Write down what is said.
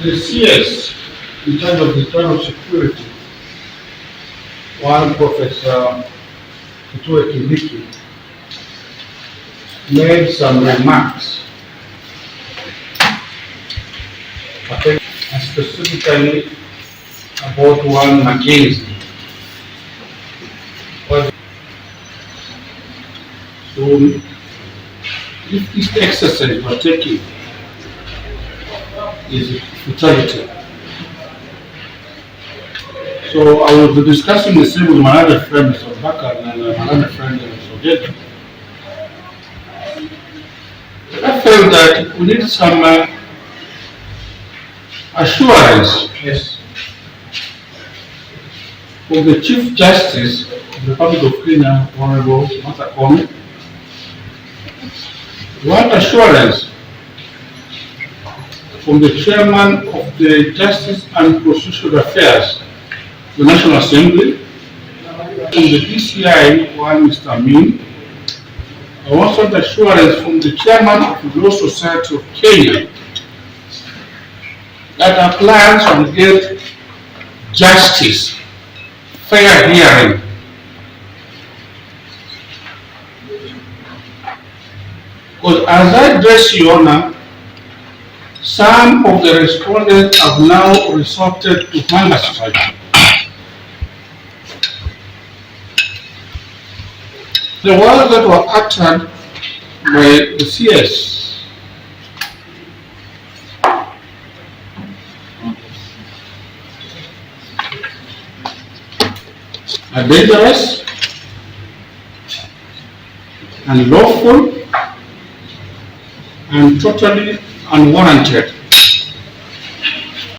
The CS, in terms of internal security, one Professor Kindiki made some remarks, I think specifically about one Mackenzie. So, if this exercise we're taking is futility. So I will be discussing the same with my other friend, Mr. Bakar, and my other friend, Mr. Jet. I feel that we need some assurance, yes, from the Chief Justice of the Republic of Kenya, Honorable Mackenzie. We want assurance from the Chairman of the Justice and Constitutional Affairs, the National Assembly, from the DCI, one Mr. Amin. I also want assurance from the Chairman of the Law Society of Kenya that our clients will get justice, fair hearing. Because as I address you, Honor, some of the respondents have now resorted to hunger strike. The words that were uttered by the CS are dangerous, unlawful, and totally unwarranted.